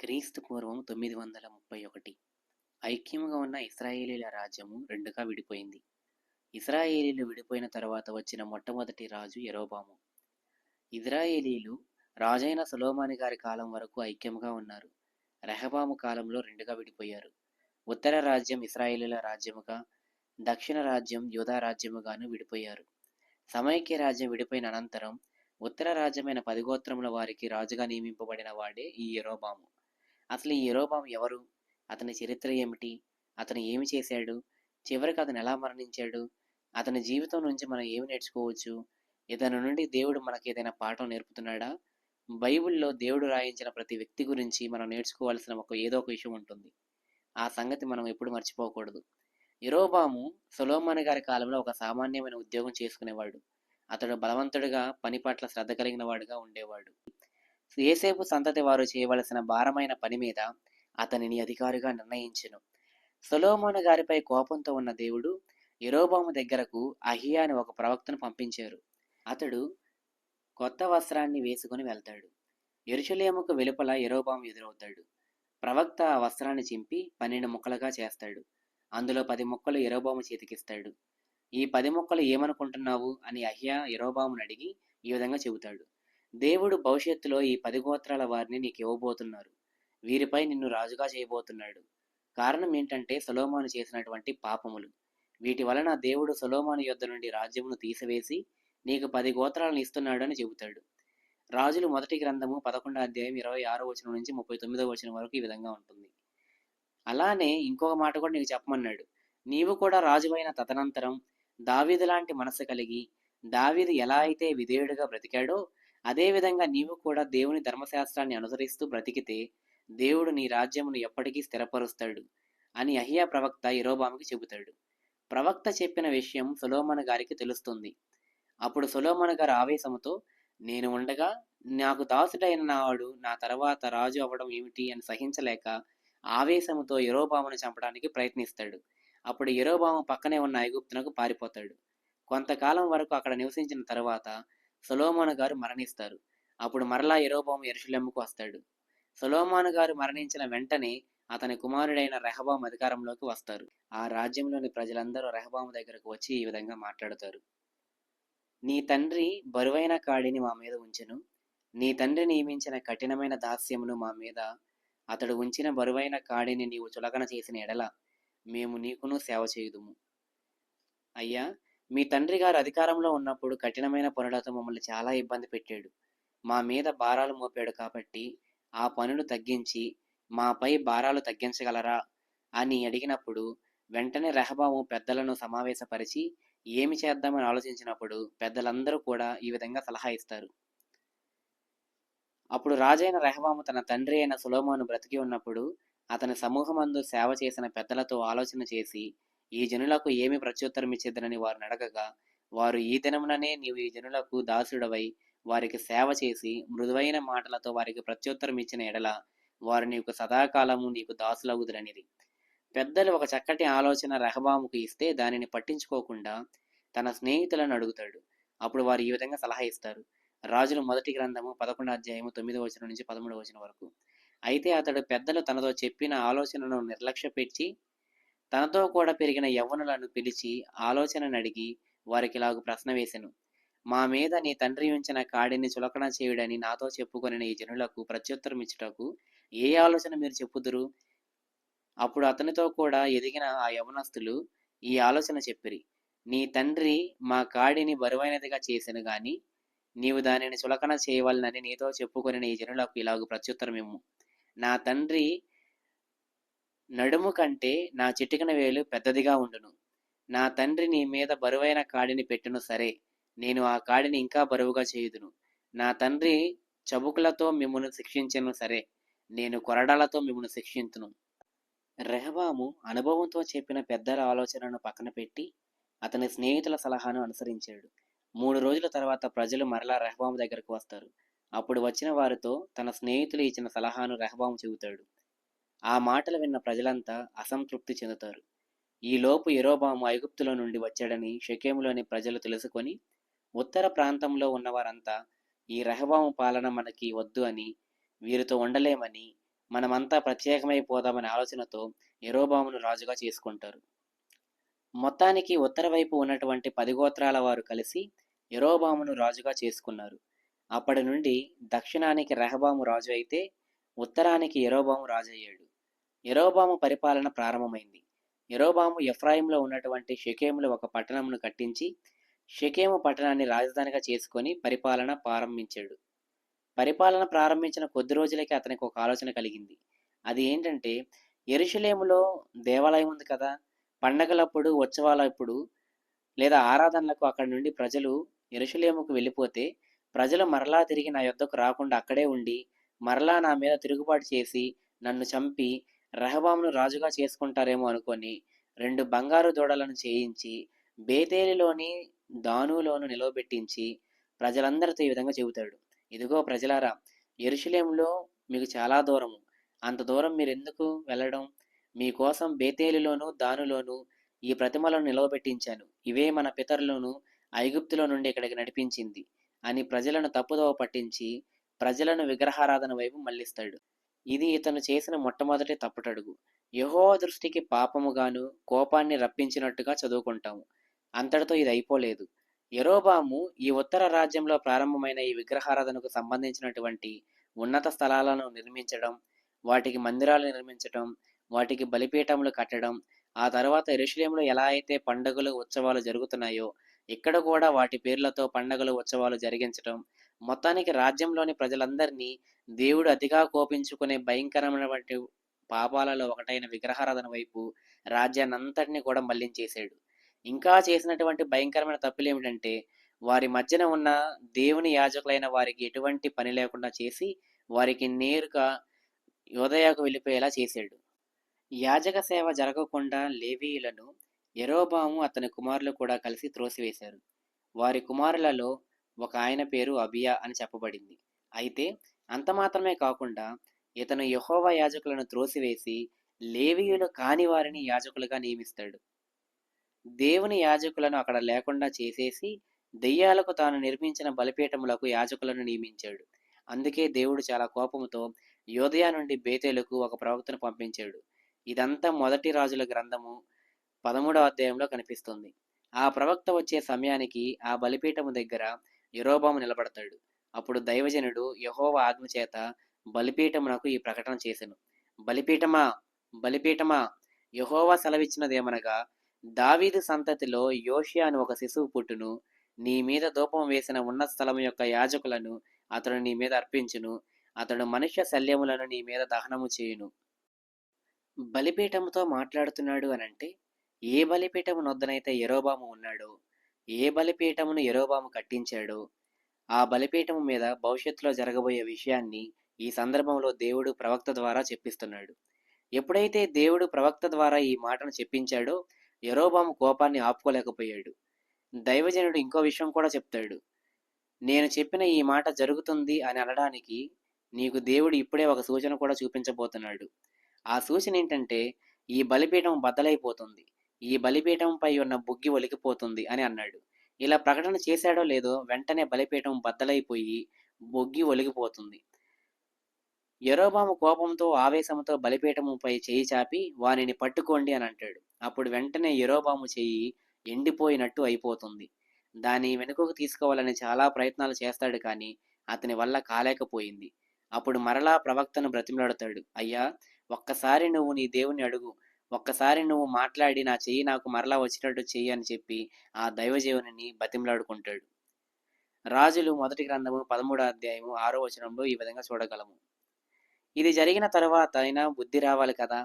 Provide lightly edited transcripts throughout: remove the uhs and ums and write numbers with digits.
క్రీస్తు పూర్వం 931 ఐక్యముగా ఉన్న ఇశ్రాయేలీల రాజ్యము రెండుగా విడిపోయింది. ఇశ్రాయేలీలు విడిపోయిన తరువాత వచ్చిన మొట్టమొదటి రాజు యరొబాము. ఇశ్రాయేలీలు రాజైన సొలొమోను గారి కాలం వరకు ఐక్యముగా ఉన్నారు. రెహబాము కాలంలో రెండుగా విడిపోయారు. ఉత్తర రాజ్యం ఇశ్రాయేలీల రాజ్యముగా, దక్షిణ రాజ్యం యూదా రాజ్యముగాను విడిపోయారు. సమైక్య రాజ్యం విడిపోయిన అనంతరం ఉత్తర రాజ్యమైన 10 గోత్రముల వారికి రాజుగా నియమింపబడిన వాడే ఈ యరొబాము. అసలు ఈ యరొబాము ఎవరు? అతని చరిత్ర ఏమిటి? అతను ఏమి చేశాడు? చివరికి అతను ఎలా మరణించాడు? అతని జీవితం నుంచి మనం ఏమి నేర్చుకోవచ్చు? ఇతని నుండి దేవుడు మనకి ఏదైనా పాఠం నేర్పుతున్నాడా? బైబిల్లో దేవుడు రాయించిన ప్రతి వ్యక్తి గురించి మనం నేర్చుకోవాల్సిన ఏదో ఒక విషయం ఉంటుంది. ఆ సంగతి మనం ఎప్పుడు మర్చిపోకూడదు. యరొబాము సొలొమోను గారి కాలంలో ఒక సామాన్యమైన ఉద్యోగం చేసుకునేవాడు. అతడు బలవంతుడిగా, పని పట్ల శ్రద్ధ కలిగిన వాడుగా ఉండేవాడు. యోసేపు సంతతి వారు చేయవలసిన భారమైన పని మీద అతనిని అధికారిగా నిర్ణయించెను. సొలొమోను గారిపై కోపంతో ఉన్న దేవుడు యరొబాము దగ్గరకు అహియా అని ఒక ప్రవక్తను పంపించారు. అతడు కొత్త వస్త్రాన్ని వేసుకుని వెళ్తాడు. యెరూషలేముకు వెలుపల యరొబాము ఎదురవుతాడు. ప్రవక్త ఆ వస్త్రాన్ని చింపి 12 ముక్కలుగా చేస్తాడు. అందులో 10 ముక్కలు యరొబాము చేతికిస్తాడు. ఈ 10 ముక్కలు ఏమనుకుంటున్నావు అని అహియా యరొబామును అడిగి ఈ విధంగా చెబుతాడు. దేవుడు భవిష్యత్తులో ఈ 10 గోత్రాల వారిని నీకు ఇవ్వబోతున్నారు. వీరిపై నిన్ను రాజుగా చేయబోతున్నాడు. కారణం ఏంటంటే సొలొమోను చేసినటువంటి పాపములు. వీటి వలన దేవుడు సొలొమోను యొద్ద నుండి రాజ్యమును తీసివేసి నీకు 10 గోత్రాలను ఇస్తున్నాడు అని చెబుతాడు. రాజులు మొదటి గ్రంథము 11వ అధ్యాయం 26వ వచనం నుంచి 39వ వచనం వరకు ఈ విధంగా ఉంటుంది. అలానే ఇంకొక మాట కూడా నీకు చెప్పమన్నాడు. నీవు కూడా రాజువైన తదనంతరం దావీదు లాంటి మనసు కలిగి, దావీదు ఎలా అయితే విధేయుడిగా బ్రతికాడో అదే విధంగా నీవు కూడా దేవుని ధర్మశాస్త్రాన్ని అనుసరిస్తూ బ్రతికితే దేవుడు నీ రాజ్యమును ఎప్పటికీ స్థిరపరుస్తాడు అని అహియా ప్రవక్త యరొబాముకి చెబుతాడు. ప్రవక్త చెప్పిన విషయం సొలొమోను గారికి తెలుస్తుంది. అప్పుడు సొలొమోను గారు ఆవేశముతో, నేను ఉండగా నాకు దాసుడైన నావాడు నా తర్వాత రాజు అవ్వడం ఏమిటి అని సహించలేక ఆవేశముతో యరొబామును చంపడానికి ప్రయత్నిస్తాడు. అప్పుడు యరొబాము పక్కనే ఉన్న ఐగుప్తునకు పారిపోతాడు. కొంతకాలం వరకు అక్కడ నివసించిన తరువాత సొలొమోను గారు మరణిస్తారు. అప్పుడు మరలా యరొబాము యెరూషలేముకు వస్తాడు. సొలొమోను గారు మరణించిన వెంటనే అతని కుమారుడైన రెహబాము అధికారంలోకి వస్తారు. ఆ రాజ్యంలోని ప్రజలందరూ రెహబాము దగ్గరకు వచ్చి ఈ విధంగా మాట్లాడతారు. నీ తండ్రి బరువైన కాడిని మా మీద ఉంచెను. నీ తండ్రి నియమించిన కఠినమైన దాస్యమును మా మీద అతడు ఉంచిన బరువైన కాడిని నీవు చులకన చేసిన ఎడల మేము నీకును సేవ చేయుదుము. అయ్యా, మీ తండ్రి గారు అధికారంలో ఉన్నప్పుడు కఠినమైన పనులతో మమ్మల్ని చాలా ఇబ్బంది పెట్టాడు. మా మీద భారాలు మోపాడు కాబట్టి ఆ పనులు తగ్గించి మాపై భారాలు తగ్గించగలరా అని అడిగినప్పుడు వెంటనే రెహబాము పెద్దలను సమావేశపరిచి ఏమి చేద్దామని ఆలోచించినప్పుడు పెద్దలందరూ కూడా ఈ విధంగా సలహా ఇస్తారు. అప్పుడు రాజైన రెహబాము తన తండ్రి అయిన సొలొమోను బ్రతికి ఉన్నప్పుడు అతని సమూహమందు సేవ చేసిన పెద్దలతో ఆలోచన చేసి ఈ జనులకు ఏమి ప్రత్యుత్తరం ఇచ్చేదనని వారిని అడగగా, వారు ఈ దినముననే నీవు ఈ జనులకు దాసుడవై వారికి సేవ చేసి మృదువైన మాటలతో వారికి ప్రత్యుత్తరం ఇచ్చిన ఎడల వారు నీకు సదాకాలము నీకు దాసులగుదురనిది. పెద్దలు ఒక చక్కటి ఆలోచన రెహబాముకు ఇస్తే దానిని పట్టించుకోకుండా తన స్నేహితులను అడుగుతాడు. అప్పుడు వారు ఈ విధంగా సలహా ఇస్తారు. రాజుల మొదటి గ్రంథము 11వ అధ్యాయము 9వ వచనం నుంచి 13వ వచనం వరకు. అయితే అతడు పెద్దలు తనతో చెప్పిన ఆలోచనను నిర్లక్ష్యపెట్టి తనతో కూడా పెరిగిన యవ్వనులను పిలిచి ఆలోచనను అడిగి వారికి ఇలాగు ప్రశ్న వేసెను. మా మీద నీ తండ్రి ఉంచిన కాడిని చులకన చేయుడని నాతో చెప్పుకొనిన ఈ జనులకు ప్రత్యుత్తరం ఇచ్చుటకు ఏ ఆలోచన మీరు చెప్పుదురు? అప్పుడు అతనితో కూడా ఎదిగిన ఆ యవనస్తులు ఈ ఆలోచన చెప్పిరి. నీ తండ్రి మా కాడిని బరువైనదిగా చేసెను గాని నీవు దానిని చులకన చేయవలనని నీతో చెప్పుకొనిన ఈ జనులకు ఇలాగు ప్రత్యుత్తరమిమ్ము. నా తండ్రి నడుము కంటే నా చిటికెన వేలు పెద్దదిగా ఉండును. నా తండ్రి నీ మీద బరువైన కాడిని పెట్టును సరే, నేను ఆ కాడిని ఇంకా బరువుగా చేయుదును. నా తండ్రి చబుకులతో మిమ్మును శిక్షించెను సరే, నేను కొరడాలతో మిమ్మును శిక్షింతును. రెహబాము అనుభవంతో చెప్పిన పెద్దల ఆలోచనను పక్కన పెట్టి అతని స్నేహితుల సలహాను అనుసరించాడు. 3 రోజుల తర్వాత ప్రజలు మరలా రెహబాము దగ్గరకు వస్తారు. అప్పుడు వచ్చిన వారితో తన స్నేహితులు ఇచ్చిన సలహాను రెహబాము చెబుతాడు. ఆ మాటలు విన్న ప్రజలంతా అసంతృప్తి చెందుతారు. ఈలోపు యరొబాము ఐగుప్తులో నుండి వచ్చాడని షెకెములోని ప్రజలు తెలుసుకొని ఉత్తర ప్రాంతంలో ఉన్నవారంతా ఈ రెహబాము పాలన మనకి వద్దు అని, వీరితో ఉండలేమని, మనమంతా ప్రత్యేకమైపోదామనే ఆలోచనతో యరొబామును రాజుగా చేసుకుంటారు. మొత్తానికి ఉత్తర వైపు ఉన్నటువంటి 10 గోత్రాల వారు కలిసి యరొబామును రాజుగా చేసుకున్నారు. అప్పటి నుండి దక్షిణానికి రెహబాము రాజు అయితే, ఉత్తరానికి యరొబాము రాజయ్యాడు. యరొబాము పరిపాలన ప్రారంభమైంది. యరొబాము ఎఫ్రాయిములో ఉన్నటువంటి షెకెములో ఒక పట్టణమును కట్టించి, షెకెము పట్టణాన్ని రాజధానిగా చేసుకొని పరిపాలన ప్రారంభించాడు. పరిపాలన ప్రారంభించిన కొద్ది రోజులకే అతనికి ఒక ఆలోచన కలిగింది. అది ఏంటంటే, యెరూషలేములో దేవాలయం ఉంది కదా! పండగలప్పుడు, ఉత్సవాలప్పుడు లేదా ఆరాధనలకు అక్కడి నుండి ప్రజలు యెరూషలేముకు వెళ్ళిపోతే, ప్రజలు మరలా తిరిగి నా యొద్దకు రాకుండా అక్కడే ఉండి, మరలా నా మీద తిరుగుబాటు చేసి, నన్ను చంపి, రెహబామును రాజుగా చేసుకుంటారేమో అనుకొని, 2 బంగారు దూడలను చేయించి, బేతేలులోని దానులోను నిలవబెట్టించి, ప్రజలందరితో ఈ విధంగా చెబుతాడు. ఇదిగో ప్రజలారా, యెరూషలేములో మీకు చాలా దూరము. అంత దూరం మీరెందుకు వెళ్ళడం? మీకోసం బేతేలులోను, దానులోను ఈ ప్రతిమలను నిలవబెట్టించాను. ఇవే మన పితరులను ఐగుప్తులో నుండి ఇక్కడికి నడిపించింది అని ప్రజలను తప్పుదోవ పట్టించి, ప్రజలను విగ్రహారాధన వైపు మళ్లిస్తాడు. ఇది ఇతను చేసిన మొట్టమొదటి తప్పుటడుగు. యెహోవా దృష్టికి పాపముగాను, కోపాన్ని రప్పించినట్టుగా చదువుకుంటాము. అంతటితో ఇది అయిపోలేదు. యరొబాము ఈ ఉత్తర రాజ్యంలో ప్రారంభమైన ఈ విగ్రహారాధనకు సంబంధించినటువంటి ఉన్నత స్థలాలను నిర్మించడం, వాటికి మందిరాలు నిర్మించటం, వాటికి బలిపీఠములు కట్టడం, ఆ తర్వాత యెరూషలేములో ఎలా అయితే పండుగలు, ఉత్సవాలు జరుగుతున్నాయో, ఇక్కడ కూడా వాటి పేర్లతో పండుగలు, ఉత్సవాలు జరిగించటం, మొత్తానికి రాజ్యంలోని ప్రజలందరినీ దేవుడు అతిగా కోపించుకునే భయంకరమైనటువంటి పాపాలలో ఒకటైన విగ్రహారాధన వైపు రాజ్యాన్నంతటిని కూడా మళ్లించేశాడు. ఇంకా చేసినటువంటి భయంకరమైన తప్పులేమిటంటే, వారి మధ్యన ఉన్న దేవుని యాజకులైన వారికి ఎటువంటి పని లేకుండా చేసి, వారికి నేరుగా యూదయకు వెళ్ళిపోయేలా చేశాడు. యాజక సేవ జరగకుండా లేవీయులను యరొబాము అతని కుమారులు కూడా కలిసి త్రోసివేశారు. వారి కుమారులలో ఒక ఆయన పేరు అబియా అని చెప్పబడింది. అయితే అంత మాత్రమే కాకుండా ఇతను యెహోవా యాజకులను త్రోసివేసి లేవీయులు కాని వారిని యాజకులుగా నియమిస్తాడు. దేవుని యాజకులను అక్కడ లేకుండా చేసేసి దెయ్యాలకు తాను నిర్మించిన బలిపీఠములకు యాజకులను నియమించాడు. అందుకే దేవుడు చాలా కోపముతో యోదయ నుండి బేతేలుకు ఒక ప్రవక్తను పంపించాడు. ఇదంతా మొదటి రాజుల గ్రంథము 13వ అధ్యాయంలో కనిపిస్తుంది. ఆ ప్రవక్త వచ్చే సమయానికి ఆ బలిపీఠము దగ్గర యరొబాము నిలబడతాడు. అప్పుడు దైవజనుడు యెహోవా ఆజ్ఞ చేత బలిపీఠమునకు ఈ ప్రకటన చేసెను. బలిపీఠమా, బలిపీఠమా, యెహోవా సెలవిచ్చినదేమనగా, దావీదు సంతతిలో యోషియా అని ఒక శిశువు పుట్టును. నీ మీద ధూపం వేసిన ఉన్నత స్థలము యొక్క యాజకులను అతడు నీ మీద అర్పించును. అతడు మనుష్య శల్యములను నీ మీద దహనము చేయును. బలిపీఠముతో మాట్లాడుతున్నాడు అనంటే, ఏ బలిపీఠము నొద్దనైతే యరొబాము ఉన్నాడో, ఏ బలిపీఠమును యరొబాము కట్టించాడో, ఆ బలిపీఠము మీద భవిష్యత్తులో జరగబోయే విషయాన్ని ఈ సందర్భంలో దేవుడు ప్రవక్త ద్వారా చెప్పిస్తున్నాడు. ఎప్పుడైతే దేవుడు ప్రవక్త ద్వారా ఈ మాటను చెప్పించాడో, యరొబాము కోపాన్ని ఆపుకోలేకపోయాడు. దైవజనుడు ఇంకో విషయం కూడా చెప్తాడు. నేను చెప్పిన ఈ మాట జరుగుతుంది అని అనడానికి నీకు దేవుడు ఇప్పుడే ఒక సూచన కూడా చూపించబోతున్నాడు. ఆ సూచన ఏంటంటే, ఈ బలిపీఠం బద్దలైపోతుంది. ఈ బలిపీఠంపై ఉన్న బుగ్గి ఒలికిపోతుంది అని అన్నాడు. ఇలా ప్రకటన చేశాడో లేదో వెంటనే బలిపీఠం బద్దలైపోయి బొగ్గి ఒలిగిపోతుంది. యరొబాము కోపంతో, ఆవేశంతో బలిపీఠముపై చేయి చాపి వానిని పట్టుకోండి అని అంటాడు. అప్పుడు వెంటనే యరొబాము చెయ్యి ఎండిపోయినట్టు అయిపోతుంది. దాని వెనుకకు తీసుకోవాలని చాలా ప్రయత్నాలు చేస్తాడు కానీ అతని వల్ల కాలేకపోయింది. అప్పుడు మరలా ప్రవక్తను బ్రతిమలాడుతాడు. అయ్యా, ఒక్కసారి నువ్వు నీ దేవుని అడుగు, ఒక్కసారి నువ్వు మాట్లాడి నా చెయ్యి నాకు మరలా వచ్చేటట్టు చెయ్యి అని చెప్పి ఆ దైవజీవుని బతిమలాడుకుంటాడు. రాజులు మొదటి గ్రంథము 13వ అధ్యాయము 6వ వచనంలో ఈ విధంగా చూడగలము. ఇది జరిగిన తరువాత అయినా బుద్ధి రావాలి కదా.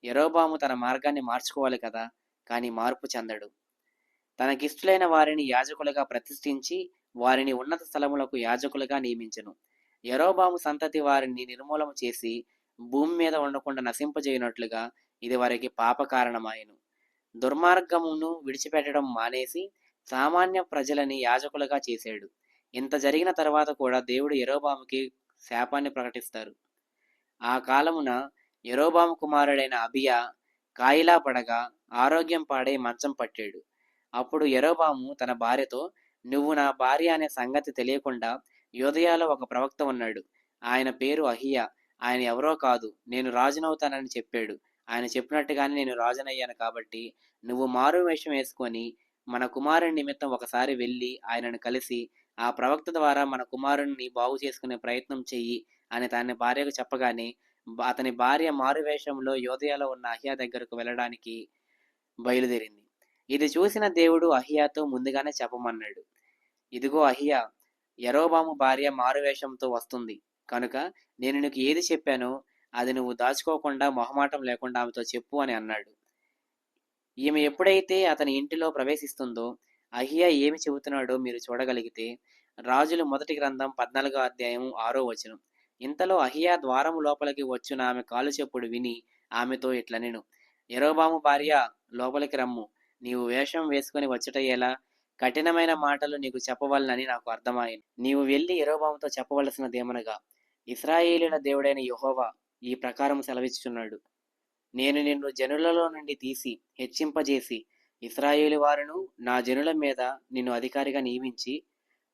యరొబాము తన మార్గాన్ని మార్చుకోవాలి కదా. కానీ మార్పు చెందడు. తనకిష్టులైన వారిని యాజకులుగా ప్రతిష్ఠించి వారిని ఉన్నత స్థలములకు యాజకులుగా నియమించెను. యరొబాము సంతతి వారిని నిర్మూలము చేసి భూమి మీద ఉండకుండా నశింపజేయునట్లుగా ఇది వారికి పాప కారణమాయెను. దుర్మార్గమును విడిచిపెట్టడం మానేసి సామాన్య ప్రజలని యాజకులుగా చేశాడు. ఇంత జరిగిన తర్వాత కూడా దేవుడు యరొబాముకి శాపాన్ని ప్రకటిస్తారు. ఆ కాలమున యరొబాము కుమారుడైన అబియా కాయిలా పడగా ఆరోగ్యం పాడై మంచం పట్టాడు. అప్పుడు యరొబాము తన భార్యతో, నువ్వు నా భార్య అనే సంగతి తెలియకుండా యూదయలో ఒక ప్రవక్త ఉన్నాడు. ఆయన పేరు అహియా. ఆయన ఎవరో కాదు, నేను రాజునవుతానని చెప్పాడు. ఆయన చెప్పినట్టుగానే నేను రాజునయ్యాను కాబట్టి, నువ్వు మారువేషం యేసుకొని, మన కుమారుని నిమిత్తం ఒకసారి వెళ్లి ఆయనను కలిసి, ఆ ప్రవక్త ద్వారా మన కుమారుడిని బాగు చేసుకునే ప్రయత్నం చెయ్యి అని తన భార్యకు చెప్పగానే, అతని భార్య మారువేషంలో యోదయలో ఉన్న అహియా దగ్గరకు వెళ్ళడానికి బయలుదేరింది. ఇది చూసిన దేవుడు అహియాతో ముందుగానే చెప్పమన్నాడు. ఇదిగో అహియా, యరొబాము భార్య మారువేషంతో వస్తుంది. కనుక నేను నీకు ఏది చెప్పానో అది నువ్వు దాచుకోకుండా మొహమాటం లేకుండా ఆమెతో చెప్పు అని అన్నాడు. ఈమె ఎప్పుడైతే అతని ఇంటిలో ప్రవేశిస్తుందో, అహియా ఏమి చెబుతున్నాడో మీరు చూడగలిగితే, రాజులు మొదటి గ్రంథం 14వ అధ్యాయం 6వ వచనం. ఇంతలో అహియా ద్వారము లోపలికి వచ్చున ఆమె కాలు చప్పుడు విని ఆమెతో ఇట్లనెను, యరొబాము భార్య, లోపలికి రమ్ము. నీవు వేషం వేసుకొని వచ్చుట ఎలా? కఠినమైన మాటలు నీకు చెప్పవలనని నాకు అర్థమాయెను. నీవు వెళ్ళి యరొబాముతో చెప్పవలసినదేమనగా, ఇశ్రాయేలీయుల దేవుడైన యెహోవా ఈ ప్రకారం సెలవిచ్చుచున్నాడు. నేను నిన్ను జనులలో నుండి తీసి హెచ్చింపజేసి ఇశ్రాయేలు వారును నా జనుల మీద నిన్ను అధికారిగా నియమించి,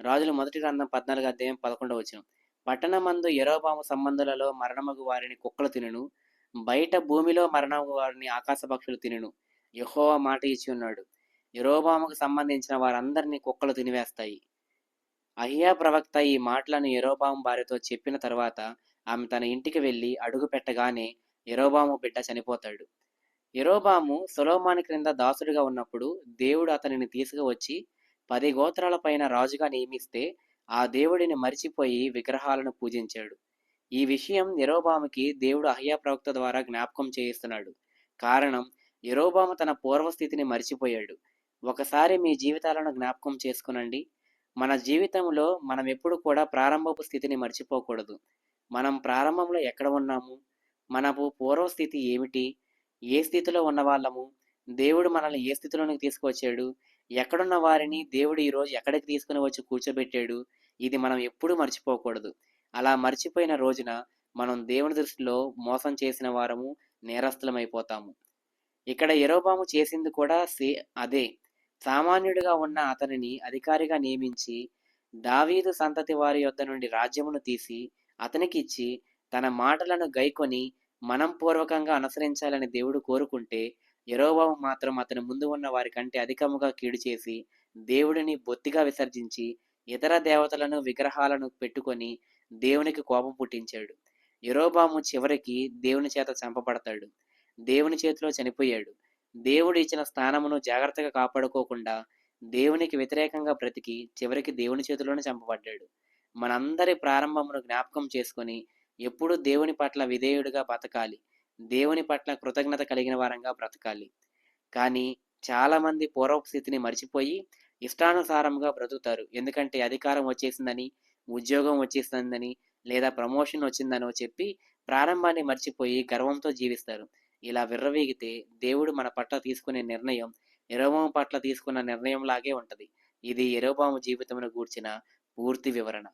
రాజుల మొదటి గ్రంథం 14వ అధ్యాయం 11వ వచనం. పట్టణమందు యరొబాము సంబంధులలో మరణమగు వారిని కుక్కలు తినును, బయట భూమిలో మరణమగు వారిని ఆకాశ పక్షులు తినును. యెహోవా మాట ఇచ్చి ఉన్నాడు. యరొబాముకు సంబంధించిన వారందరినీ కుక్కలు తినివేస్తాయి. అహియా ప్రవక్త ఈ మాటలను యరొబాము భార్యతో చెప్పిన తర్వాత ఆమె తన ఇంటికి వెళ్ళి అడుగు పెట్టగానే యరొబాము బిడ్డ చనిపోతాడు. యరొబాము సొలొమోను క్రింద దాసుడిగా ఉన్నప్పుడు దేవుడు అతనిని తీసుకువచ్చి 10 గోత్రాల పైన రాజుగా నియమిస్తే ఆ దేవుడిని మరిచిపోయి విగ్రహాలను పూజించాడు. ఈ విషయం యరొబాముకి దేవుడు అహియా ప్రవక్త ద్వారా జ్ఞాపకం చేయిస్తున్నాడు. కారణం, యరొబాము తన పూర్వస్థితిని మరిచిపోయాడు. ఒకసారి మీ జీవితాలను జ్ఞాపకం చేసుకునండి. మన జీవితంలో మనం ఎప్పుడు కూడా ప్రారంభపు స్థితిని మర్చిపోకూడదు. మనం ప్రారంభంలో ఎక్కడ ఉన్నాము? మనకు పూర్వస్థితి ఏమిటి? ఏ స్థితిలో ఉన్నవాళ్ళము? దేవుడు మనల్ని ఏ స్థితిలోనికి తీసుకువచ్చాడు? ఎక్కడున్న వారిని దేవుడు ఈరోజు ఎక్కడికి తీసుకుని వచ్చి కూర్చోబెట్టాడు? ఇది మనం ఎప్పుడూ మర్చిపోకూడదు. అలా మర్చిపోయిన రోజున మనం దేవుని దృష్టిలో మోసం చేసిన వారము, నేరస్తులమైపోతాము. ఇక్కడ యరొబాము చేసింది కూడా అదే. సామాన్యుడిగా ఉన్న అతనిని అధికారిగా నియమించి, దావీదు సంతతి వారి యొద్ద నుండి రాజ్యమును తీసి అతనికిచ్చి, తన మాటలను గైకొని మనంపూర్వకంగా అనుసరించాలని దేవుడు కోరుకుంటే, యరొబాము మాత్రం అతని ముందు ఉన్న వారి కంటే అధికముగా కీడు చేసి, దేవుడిని బొత్తిగా విసర్జించి, ఇతర దేవతలను విగ్రహాలను పెట్టుకొని దేవునికి కోపం పుట్టించాడు. యరొబాము చివరికి దేవుని చేత చంపబడతాడు. దేవుని చేతిలో చనిపోయాడు. దేవుడు ఇచ్చిన స్థానమును జాగ్రత్తగా కాపాడుకోకుండా దేవునికి వ్యతిరేకంగా బ్రతికి చివరికి దేవుని చేతిలోనే చంపబడ్డాడు. మనందరి ప్రారంభమును జ్ఞాపకం చేసుకొని ఎప్పుడూ దేవుని పట్ల విధేయుడిగా బతకాలి. దేవుని పట్ల కృతజ్ఞత కలిగిన వారంగా బ్రతకాలి. కానీ చాలామంది పూర్వపు స్థితిని మర్చిపోయి ఇష్టానుసారంగా బ్రతుకుతారు. ఎందుకంటే అధికారం వచ్చేసిందని, ఉద్యోగం వచ్చేసిందని, లేదా ప్రమోషన్ వచ్చిందనో చెప్పి ప్రారంభాన్ని మర్చిపోయి గర్వంతో జీవిస్తారు. ఇలా విర్రవీగితే దేవుడు మన పట్ల తీసుకునే నిర్ణయం యరొబాము పట్ల తీసుకున్న నిర్ణయంలాగే ఉంటది. ఇది యరొబాము జీవితమును గూర్చిన పూర్తి వివరణ.